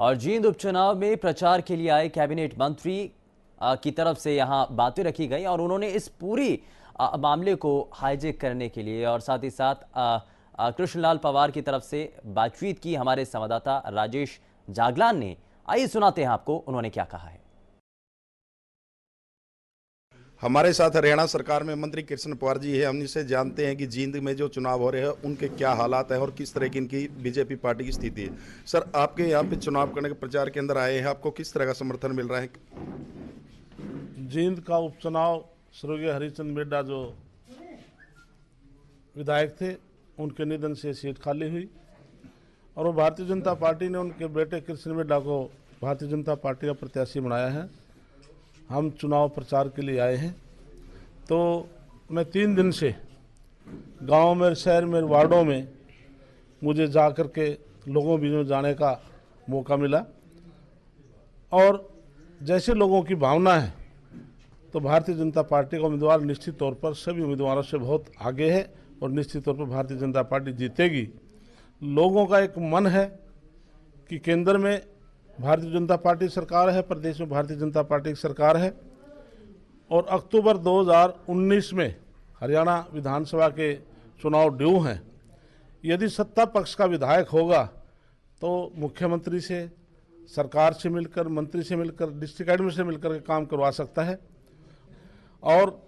और जींद उपचुनाव में प्रचार के लिए आए कैबिनेट मंत्री की तरफ से यहां बातें रखी गई और उन्होंने इस पूरी मामले को हाईजैक करने के लिए और साथ ही साथ कृष्णलाल पवार की तरफ से बातचीत की हमारे संवाददाता राजेश जागलान ने। आइए सुनाते हैं आपको उन्होंने क्या कहा है। हमारे साथ हरियाणा सरकार में मंत्री कृष्ण पवार जी है। हम इनसे जानते हैं कि जींद में जो चुनाव हो रहे हैं उनके क्या हालात है और किस तरह की इनकी बीजेपी पार्टी की स्थिति है। सर, आपके यहाँ पे चुनाव करने के प्रचार के अंदर आए हैं, आपको किस तरह का समर्थन मिल रहा है? जींद का उपचुनाव स्वर्गीय हरिचंद मिड्डा जो विधायक थे उनके निधन से सीट खाली हुई और वो भारतीय जनता पार्टी ने उनके बेटे कृष्ण मिड्डा को भारतीय जनता पार्टी का प्रत्याशी बनाया है। हम चुनाव प्रचार के लिए आए हैं। तो मैं 3 दिन से गांव में, शहर में, वार्डों में मुझे जा कर के लोगों बीच जाने का मौका मिला और जैसे लोगों की भावना है तो भारतीय जनता पार्टी का उम्मीदवार निश्चित तौर पर सभी उम्मीदवारों से बहुत आगे है और निश्चित तौर पर भारतीय जनता पार्टी जीतेगी। लोगों का एक मन है कि केंद्र में भारतीय जनता पार्टी सरकार है, प्रदेश में भारतीय जनता पार्टी की सरकार है और अक्टूबर 2019 में हरियाणा विधानसभा के चुनाव ड्यू हैं। यदि सत्ता पक्ष का विधायक होगा तो मुख्यमंत्री से, सरकार से मिलकर, मंत्री से मिलकर, डिस्ट्रिक्ट एडमिन से मिलकर के काम करवा सकता है और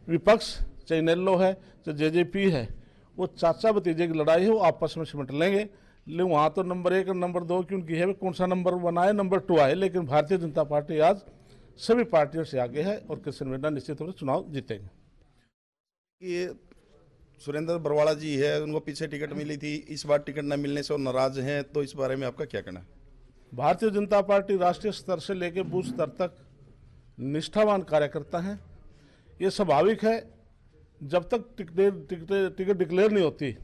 विपक्ष चाहे नेल्लो है चाहे जेजेपी है, वो चाचा भतीजे की लड़ाई है, वो आपस में सिमट लेंगे। लेकिन वहाँ तो नंबर 1 और नंबर 2 की उनकी है, कौन सा नंबर 1 आए, नंबर 2 आए, लेकिन भारतीय जनता पार्टी आज सभी पार्टियों से आगे है और कृष्ण मिड्डा निश्चित तौर से चुनाव जीतेंगे। ये सुरेंद्र बरवाड़ा जी है, उनको पीछे टिकट मिली थी, इस बार टिकट न मिलने से वो नाराज हैं, तो इस बारे में आपका क्या कहना है? भारतीय जनता पार्टी राष्ट्रीय स्तर से लेकर बूथ स्तर तक निष्ठावान कार्यकर्ता हैं। ये स्वाभाविक है, जब तक टिकट डिक्लेयर नहीं होती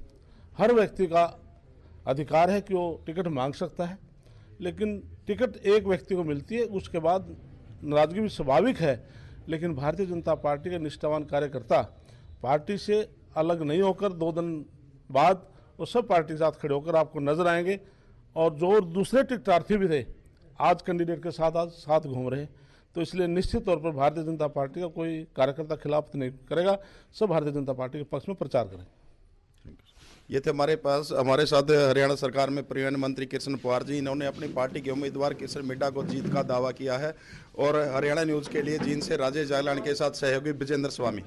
हर व्यक्ति का अधिकार है कि वो टिकट मांग सकता है, लेकिन टिकट एक व्यक्ति को मिलती है, उसके बाद नाराजगी भी स्वाभाविक है। लेकिन भारतीय जनता पार्टी के निष्ठावान कार्यकर्ता पार्टी से अलग नहीं होकर 2 दिन बाद वो सब पार्टी के साथ खड़े होकर आपको नजर आएंगे और जो दूसरे टिकटार्थी भी थे आज कैंडिडेट के साथ आज साथ घूम रहे हैं। तो इसलिए निश्चित तौर पर भारतीय जनता पार्टी का कोई कार्यकर्ता खिलाफ नहीं करेगा, सब भारतीय जनता पार्टी के पक्ष में प्रचार करें। ये थे हमारे साथ हरियाणा सरकार में परिवहन मंत्री कृष्ण पवार जी। इन्होंने अपनी पार्टी के उम्मीदवार कृष्ण मिड्डा को जीत का दावा किया है। और हरियाणा न्यूज़ के लिए जींद से राजेश जागलान के साथ सहयोगी विजेंद्र स्वामी।